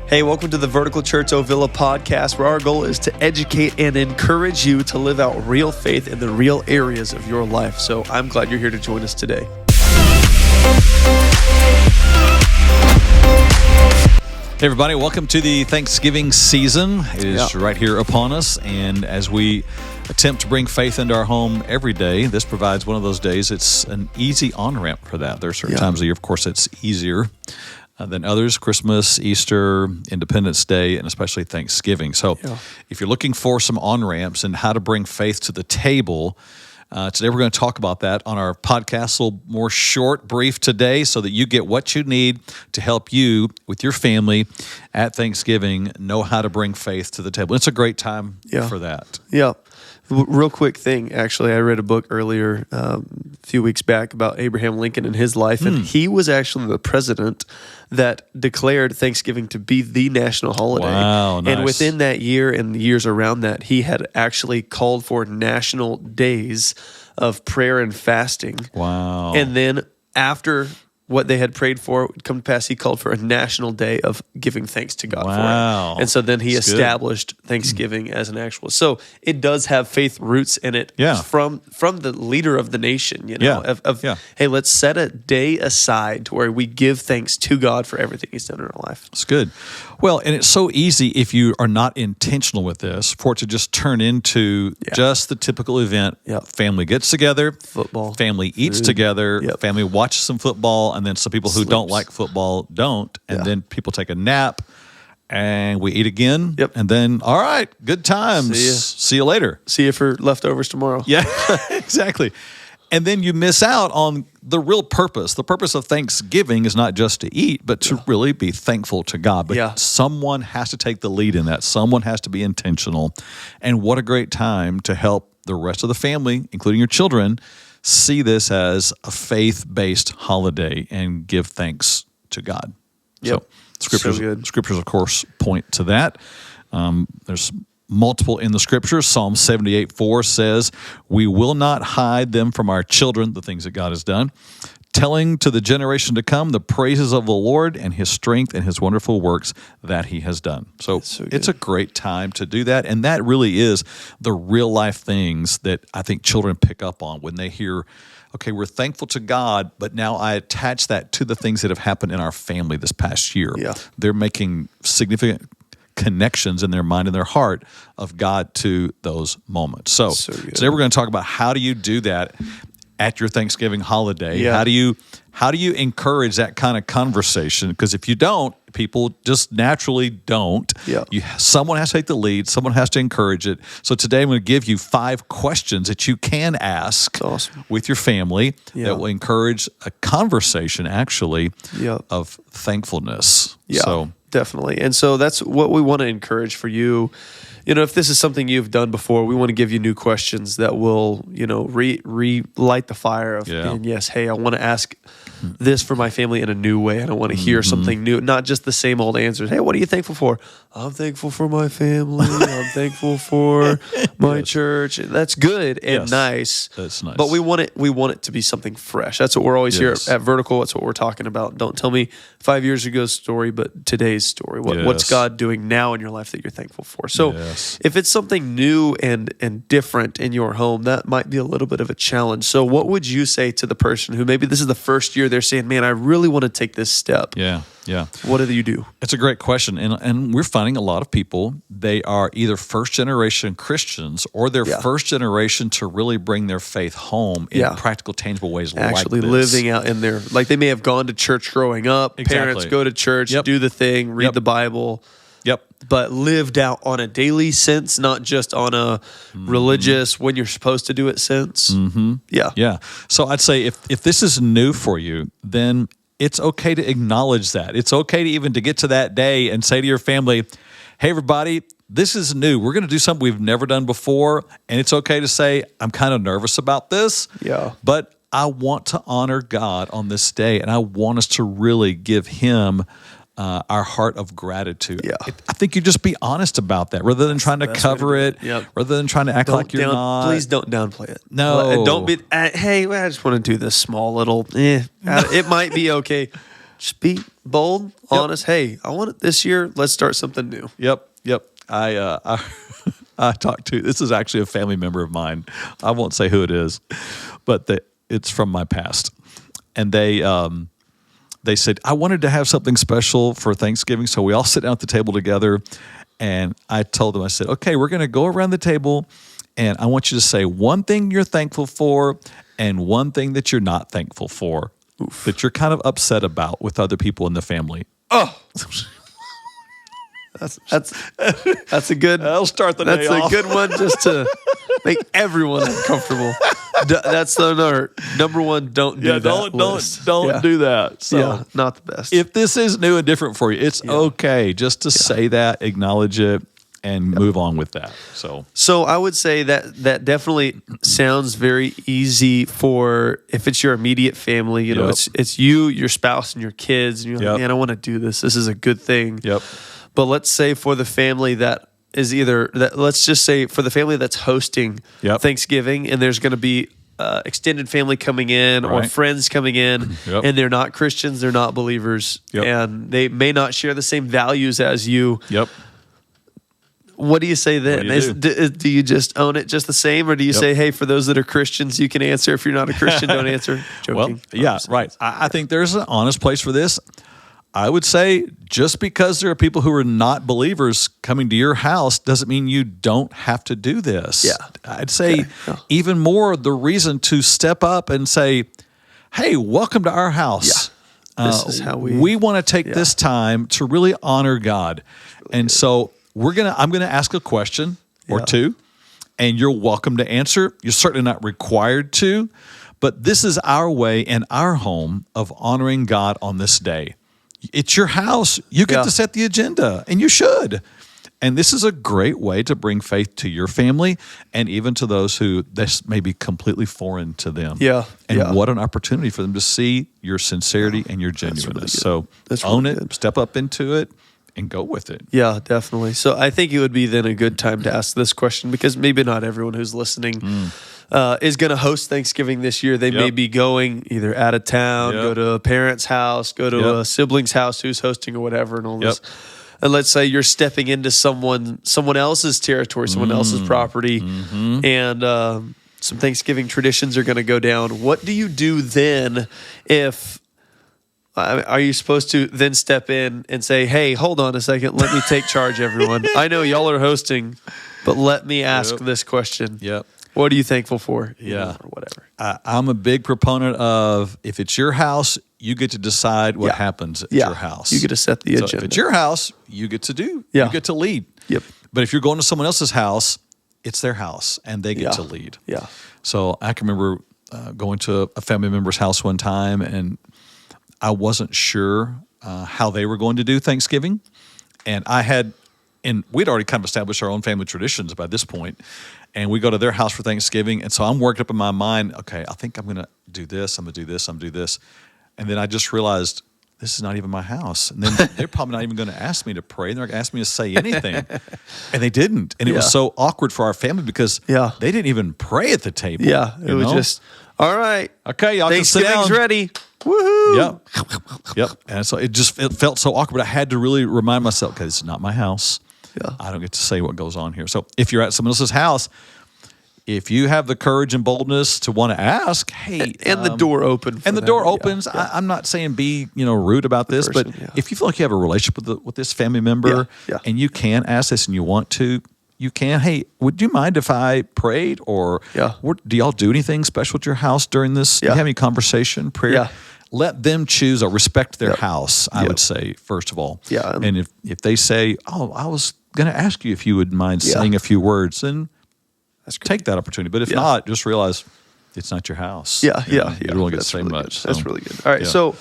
Hey, welcome to the Vertical Church Ovilla podcast, where our goal is to educate and encourage you to live out real faith in the real areas of your life. So I'm glad you're here to join us today. Hey everybody, welcome to the Thanksgiving season. It is right here upon us, and as we attempt to bring faith into our home every day, this provides one of those days. It's an easy on-ramp for that. There are certain times of the year, of course, it's easier than others: Christmas, Easter, Independence Day, and especially Thanksgiving. So if you're looking for some on-ramps and how to bring faith to the table, today we're going to talk about that on our podcast, a little more short, brief today, so that you get what you need to help you with your family at Thanksgiving know how to bring faith to the table. It's a great time for that. Yeah. Real quick thing, actually, I read a book earlier, a few weeks back, about Abraham Lincoln and his life, and he was actually the president that declared Thanksgiving to be the national holiday. Wow, nice. And within that year and the years around that, he had actually called for national days of prayer and fasting. Wow. And then after what they had prayed for would come to pass, he called for a national day of giving thanks to God for it. And so then he established Thanksgiving as an actual. So it does have faith roots in it from the leader of the nation, you know, hey, let's set a day aside to where we give thanks to God for everything he's done in our life. It's good. Well, and it's so easy if you are not intentional with this for it to just turn into just the typical event. Family gets together, football, family eats together, family watches some football, and then some people who don't like football don't, and then people take a nap, and we eat again, and then, all right, good times. See you later. See you for leftovers tomorrow. Yeah, exactly. And then you miss out on the real purpose. The purpose of Thanksgiving is not just to eat, but to really be thankful to God. But someone has to take the lead in that. Someone has to be intentional. And what a great time to help the rest of the family, including your children, see this as a faith-based holiday and give thanks to God. So scriptures, of course, point to that. There's multiple in the scriptures. Psalm 78:4 says, "We will not hide them from our children," the things that God has done, "telling to the generation to come the praises of the Lord and his strength and his wonderful works that he has done." So it's a great time to do that. And that really is the real life things that I think children pick up on when they hear, okay, we're thankful to God, but now I attach that to the things that have happened in our family this past year. They're making significant connections in their mind and their heart of God to those moments. So today we're going to talk about how do you do that at your Thanksgiving holiday. How do you encourage that kind of conversation? Because if you don't, people just naturally don't. Someone has to take the lead. Someone has to encourage it. So today I'm going to give you 5 questions that you can ask with your family that will encourage a conversation, actually, of thankfulness. So definitely. And so that's what we want to encourage for you. You know, if this is something you've done before, we want to give you new questions that will, you know, relight the fire of, and yes, hey, I want to ask this for my family in a new way. I don't want to hear something new, not just the same old answers. Hey, what are you thankful for? I'm thankful for my family. I'm thankful for my church. That's good and nice. That's nice. But we want it to be something fresh. That's what we're always here at Vertical. That's what we're talking about. Don't tell me 5 years ago's story, but today's story. What's God doing now in your life that you're thankful for? So if it's something new and different in your home, that might be a little bit of a challenge. So what would you say to the person who maybe this is the first year they're saying, man, I really want to take this step? What do you do? It's a great question. And we're finding a lot of people, they are either first-generation Christians or they're first generation to really bring their faith home in practical, tangible ways actually like this. Living out in their, like they may have gone to church growing up. Parents go to church, do the thing, read the Bible. But lived out on a daily sense, not just on a religious, when you're supposed to do it sense. So I'd say if this is new for you, then it's okay to acknowledge that. It's okay to even to get to that day and say to your family, hey, everybody, this is new. We're going to do something we've never done before. And it's okay to say, I'm kind of nervous about this. But I want to honor God on this day. And I want us to really give him our heart of gratitude. I think you just be honest about that rather than trying to cover it, rather than trying to act like you're not. Please don't downplay it. No. Don't be, hey, I just want to do this small little, it might be okay. Just be bold, honest. Hey, I want it this year. Let's start something new. Yep. I talked to, this is actually a family member of mine. I won't say who it is, but it's from my past. And they said, I wanted to have something special for Thanksgiving. So we all sit down at the table together. And I told them, I said, okay, we're going to go around the table. And I want you to say one thing you're thankful for and one thing that you're not thankful for, that you're kind of upset about with other people in the family. Oh. That's a good. I'll start the day off. That's a good one, just to make everyone uncomfortable. That's the number one. Don't do that. Don't do that. So, not the best. If this is new and different for you, it's okay just to say that, acknowledge it, and move on with that. So I would say that definitely sounds very easy for if it's your immediate family. You know, it's you, your spouse, and your kids, and you're like, man, I want to do this. This is a good thing. Yep. But let's say for the family let's just say for the family that's hosting Thanksgiving, and there's going to be extended family coming in or friends coming in, and they're not Christians, they're not believers, and they may not share the same values as you. Yep. What do you say then? Do you just own it just the same, or do you say, hey, for those that are Christians, you can answer. If you're not a Christian, don't answer? Joking. Well, right. I think there's an honest place for this. I would say just because there are people who are not believers coming to your house doesn't mean you don't have to do this. Yeah. I'd say even more the reason to step up and say, hey, welcome to our house. Yeah. This is how we want to take this time to really honor God. Really and so I'm going to ask a question or two, and you're welcome to answer. You're certainly not required to, but this is our way in our home of honoring God on this day. It's your house. You get to set the agenda, and you should. And this is a great way to bring faith to your family and even to those who this may be completely foreign to them. Yeah. And what an opportunity for them to see your sincerity and your genuineness. That's really own it, step up into it, and go with it. Yeah, definitely. So I think it would be then a good time to ask this question, because maybe not everyone who's listening is going to host Thanksgiving this year. They may be going either out of town, go to a parent's house, go to a sibling's house who's hosting or whatever, and all this. And let's say you're stepping into someone else's territory, someone else's property, and some Thanksgiving traditions are going to go down. What do you do then if... Are you supposed to then step in and say, hey, hold on a second, let me take charge, everyone. I know y'all are hosting, but let me ask this question. Yep. What are you thankful for? Yeah. Or whatever. I'm a big proponent of, if it's your house, you get to decide what happens at your house. You get to set the agenda. If it's your house, you get to do. You get to lead. Yep. But if you're going to someone else's house, it's their house, and they get to lead. Yeah. So I can remember going to a family member's house one time, and I wasn't sure how they were going to do Thanksgiving. And we'd already kind of established our own family traditions by this point. And we go to their house for Thanksgiving. And so I'm worked up in my mind, okay, I think I'm going to do this, I'm going to do this, I'm going to do this. And then I just realized, this is not even my house. And then they're probably not even going to ask me to pray. They're not going to ask me to say anything. And they didn't. And it was so awkward for our family because they didn't even pray at the table. Yeah, it was just, all right. Okay, y'all can sit down. Thanksgiving's ready. Woohoo! Yep. And so it felt so awkward. I had to really remind myself, okay, this is not my house. Yeah. I don't get to say what goes on here. So if you're at someone else's house, if you have the courage and boldness to want to ask, hey, and the door open, and the door opens. I'm not saying be rude about this, but if you feel like you have a relationship with this family member, and you can ask this and you want to, you can. Hey, would you mind if I prayed, or do y'all do anything special at your house during this? Do you have any conversation, prayer? Yeah. Let them choose or respect their house, I would say, first of all. Yeah. And if they say, oh, I was going to ask you if you would mind saying a few words, then take that opportunity. But if not, just realize it's not your house. You don't get to say much. That's really good. All right. So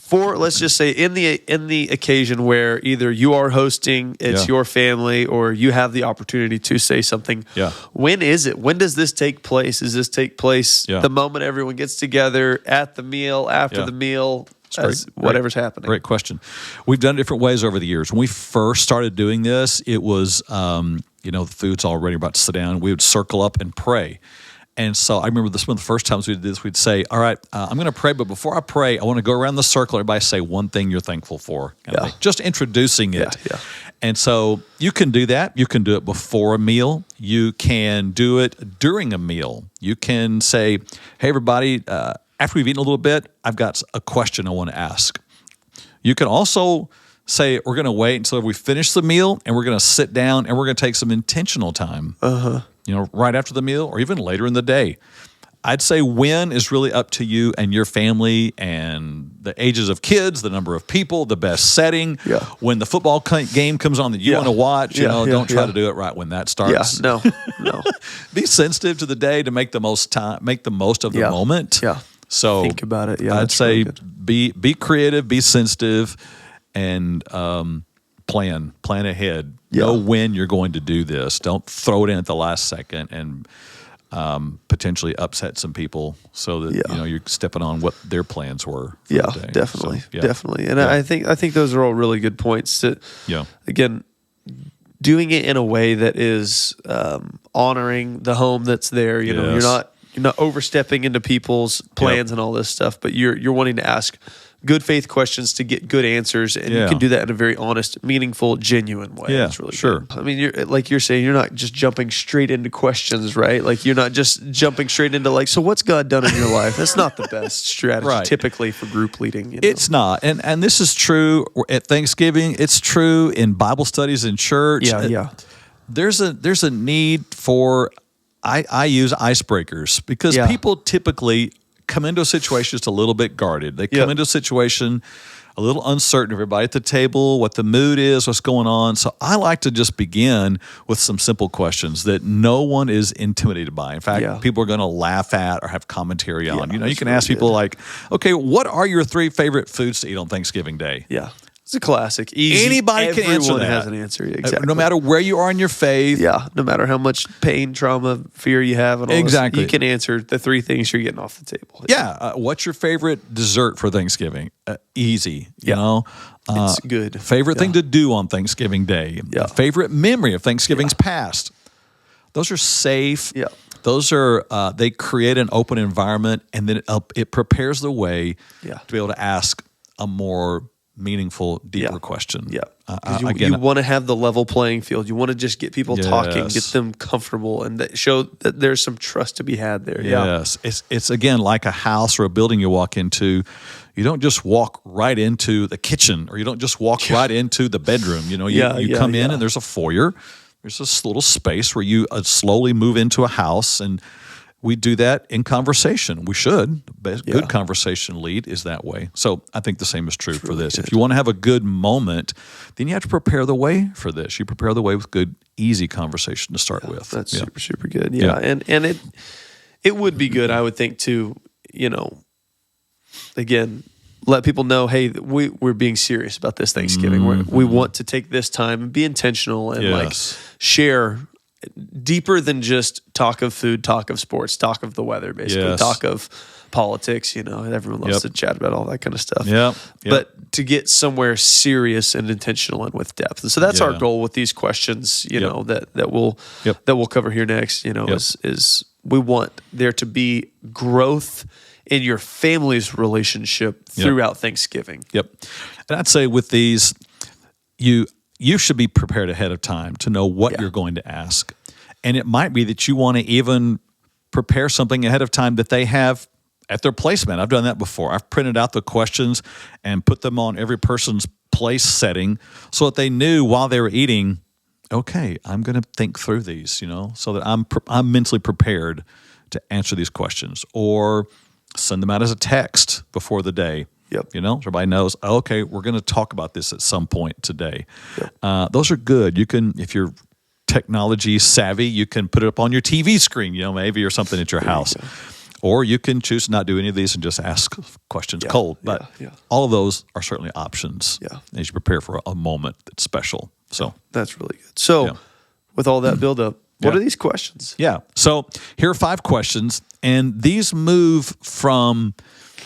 let's just say in the occasion where either you are hosting, it's your family, or you have the opportunity to say something. Yeah. When is it? When does this take place? Does this take place the moment everyone gets together, at the meal, after the meal, whatever's happening? Great question. We've done it different ways over the years. When we first started doing this, it was the food's already about to sit down. We would circle up and pray. And so I remember this one of the first times we did this, we'd say, all right, I'm going to pray, but before I pray, I want to go around the circle. Everybody say one thing you're thankful for. Just introducing it. Yeah. And so you can do that. You can do it before a meal. You can do it during a meal. You can say, hey, everybody, after we've eaten a little bit, I've got a question I want to ask. You can also say, we're going to wait until we finish the meal, and we're going to sit down, and we're going to take some intentional time. Right after the meal or even later in the day. I'd say when is really up to you and your family and the ages of kids, the number of people, the best setting. Yeah. When the football game comes on that you want to watch, don't try to do it right when that starts. No. Be sensitive to the day to make the most of the moment. Yeah. So think about it. Yeah. I'd say be creative, be sensitive, and plan ahead. Know when you're going to do this. Don't throw it in at the last second and potentially upset some people so that you're stepping on what their plans were. For the day. Definitely. And I think those are all really good points. Again, doing it in a way that is honoring the home that's there. You're not overstepping into people's plans and all this stuff, but you're wanting to ask good faith questions to get good answers, and you can do that in a very honest, meaningful, genuine way. Yeah, that's really good. I mean, you're saying, you're not just jumping straight into questions, right? Like you're not just jumping straight into so what's God done in your life? That's not the best strategy typically for group leading. It's not, and this is true at Thanksgiving. It's true in Bible studies in church. There's a need for I use icebreakers because people typically come into a situation just a little bit guarded. They come into a situation a little uncertain, everybody at the table, what the mood is, what's going on. So I like to just begin with some simple questions that no one is intimidated by. In fact, people are going to laugh at or have commentary on. You can ask people like, okay, what are your 3 favorite foods to eat on Thanksgiving Day? Yeah. It's a classic. Easy. Anybody can answer that. Everyone has an answer. Exactly. No matter where you are in your faith. Yeah. No matter how much pain, trauma, fear you have, and all this, you can answer the 3 things you're getting off the table. What's your favorite dessert for Thanksgiving? Easy. It's good. Favorite thing to do on Thanksgiving Day. Favorite memory of Thanksgiving's past. Those are safe. Yeah. Those are they create an open environment, and then it prepares the way to be able to ask a more meaningful, deeper question. You want to have the level playing field. You want to just get people talking, get them comfortable, and show that there's some trust to be had there. Yes. It's again like a house or a building you walk into. You don't just walk right into the kitchen, or you don't just walk right into the bedroom. You come in and there's a foyer. There's this little space where you slowly move into a house, and we do that in conversation. We should. Good conversation lead is that way. So I think the same is true for this. Good. If you want to have a good moment, then you have to prepare the way for this. You prepare the way with good, easy conversation to start with. That's super, super good. And it would be good, I would think, to, again, let people know, hey, we're being serious about this Thanksgiving. We want to take this time and be intentional and share deeper than just talk of food, talk of sports, talk of the weather, basically, talk of politics. Everyone loves to chat about all that kind of stuff. But to get somewhere serious and intentional and with depth. And so that's our goal with these questions, that we'll cover here next, is we want there to be growth in your family's relationship throughout Thanksgiving. And I'd say with these, you should be prepared ahead of time to know what you're going to ask. And it might be that you want to even prepare something ahead of time that they have at their placement. I've done that before. I've printed out the questions and put them on every person's place setting so that they knew while they were eating, okay, I'm going to think through these, so that I'm mentally prepared to answer these questions, or send them out as a text before the day. Everybody knows, okay, we're going to talk about this at some point today. Those are good. You can, if you're technology savvy, you can put it up on your TV screen, maybe, or something at your house. Or you can choose to not do any of these and just ask questions cold. But all of those are certainly options as you prepare for a moment that's special. So that's really good. So with all that build up, what are these questions? So here are 5 questions, and these move from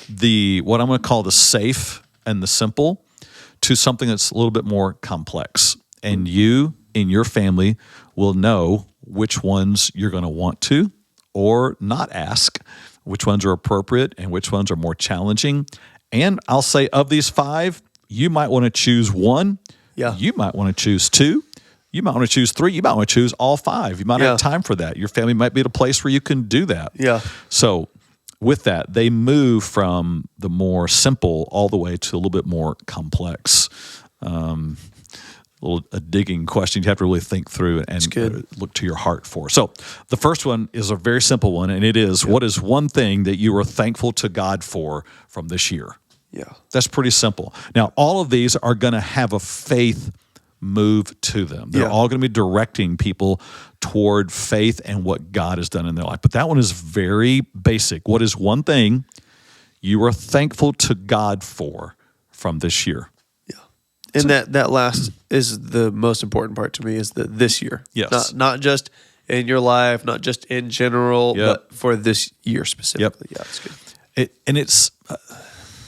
what I'm going to call the safe and the simple to something that's a little bit more complex. And you, in your family, will know which ones you're going to want to or not ask, which ones are appropriate and which ones are more challenging. And I'll say of these 5, you might want to choose 1. Yeah. You might want to choose 2. You might want to choose 3. You might want to choose all 5. You might have time for that. Your family might be at a place where you can do that. Yeah. So with that, they move from the more simple all the way to a little bit more complex. A digging question you have to really think through and look to your heart for. So the first one is a very simple one, and it is, what is one thing that you are thankful to God for from this year? Yeah. That's pretty simple. Now, all of these are going to have a faith move to them. They're all going to be directing people toward faith and what God has done in their life. But that one is very basic. What is one thing you are thankful to God for from this year? And that last is the most important part to me, is that this year. Yes. Not just in your life, not just in general, but for this year specifically. Yeah, it's good. It's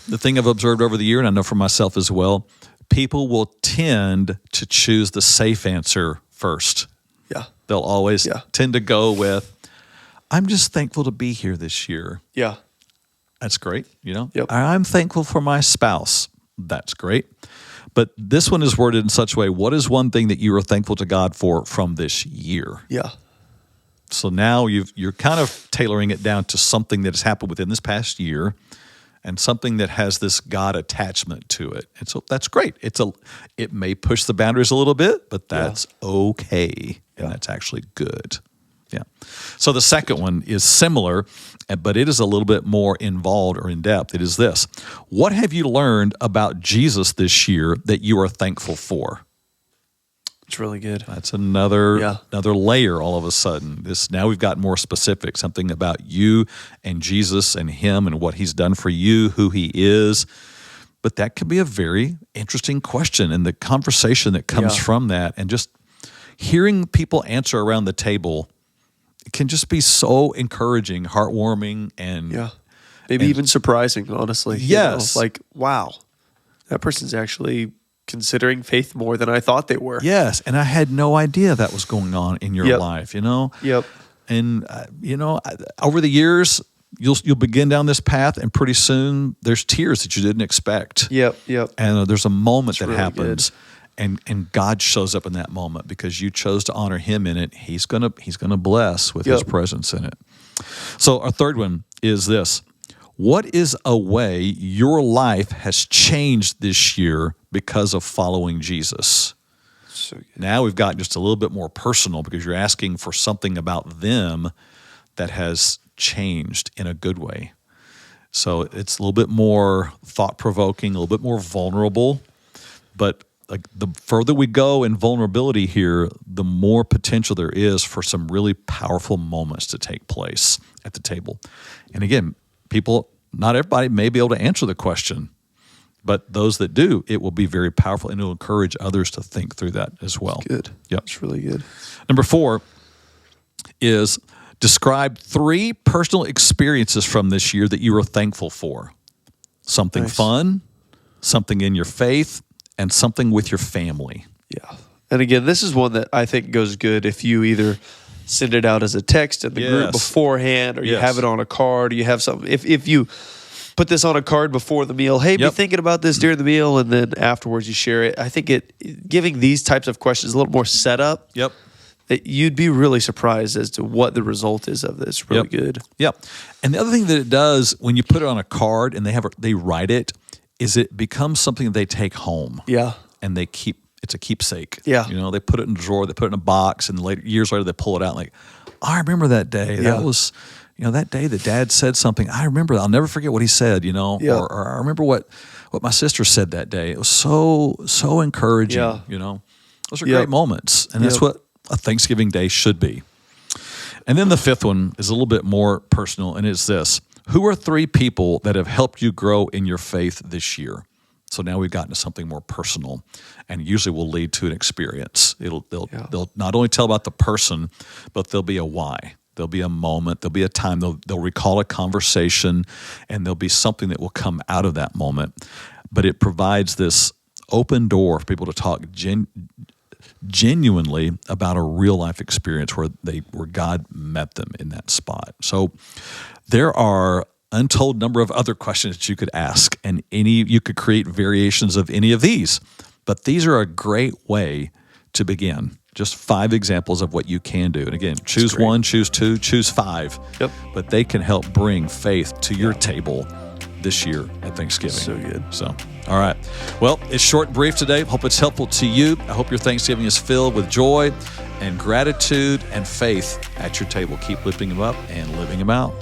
the thing I've observed over the year, and I know for myself as well, people will tend to choose the safe answer first. Yeah. They'll always tend to go with, I'm just thankful to be here this year. Yeah. That's great, Yep. I'm thankful for my spouse. That's great. But this one is worded in such a way, what is one thing that you are thankful to God for from this year? Yeah. So now you're kind of tailoring it down to something that has happened within this past year and something that has this God attachment to it. And so that's great. It may push the boundaries a little bit, but that's okay. And that's actually good. Yeah. So the second one is similar, but it is a little bit more involved or in depth. It is this. What have you learned about Jesus this year that you are thankful for? It's really good. That's another layer all of a sudden. Now we've got more specific, something about you and Jesus and him and what he's done for you, who he is. But that could be a very interesting question, and the conversation that comes from that, and just hearing people answer around the table can just be so encouraging, heartwarming, and maybe even surprising, honestly. Yes. Like, wow, that person's actually considering faith more than I thought they were. Yes, and I had no idea that was going on in your life, Yep. And, over the years, you'll begin down this path, and pretty soon there's tears that you didn't expect. Yep. And there's a moment that really happens. Good. And God shows up in that moment because you chose to honor him in it. He's gonna bless with his presence in it. So our third one is this. What is a way your life has changed this year because of following Jesus? So good. Now we've got just a little bit more personal because you're asking for something about them that has changed in a good way. So it's a little bit more thought-provoking, a little bit more vulnerable, but like the further we go in vulnerability here, the more potential there is for some really powerful moments to take place at the table. And again, not everybody may be able to answer the question, but those that do, it will be very powerful, and it will encourage others to think through that as well. That's good. Yep. That's really good. Number 4 is describe 3 personal experiences from this year that you are thankful for. Something fun, something in your faith, and something with your family. Yeah. And again, this is one that I think goes good if you either send it out as a text in the group beforehand, or you have it on a card, or you have something. If you put this on a card before the meal, hey, be thinking about this during the meal, and then afterwards you share it. I think giving these types of questions a little more setup. That you'd be really surprised as to what the result is of this. Really good. Yep. And the other thing that it does when you put it on a card and they write it, is it becomes something that they take home. Yeah. And it's a keepsake. Yeah. They put it in a drawer, they put it in a box, and years later they pull it out and like, I remember that day. Yeah. That was, that day that Dad said something. I remember, I'll never forget what he said, or I remember what my sister said that day. It was so encouraging, Those are great moments. And that's what a Thanksgiving Day should be. And then the 5th one is a little bit more personal, and it's this. Who are 3 people that have helped you grow in your faith this year? So now we've gotten to something more personal, and usually will lead to an experience. They'll not only tell about the person, but there'll be a why. There'll be a moment. There'll be a time. They'll recall a conversation, and there'll be something that will come out of that moment. But it provides this open door for people to talk genuinely about a real life experience where God met them in that spot. So there are untold number of other questions that you could ask, and you could create variations of any of these. But these are a great way to begin. Just 5 examples of what you can do. And again, choose 1, choose 2, choose 5. Yep. But they can help bring faith to your table this year at Thanksgiving. So good. So, all right. Well, it's short and brief today. Hope it's helpful to you. I hope your Thanksgiving is filled with joy and gratitude and faith at your table. Keep lifting them up and living them out.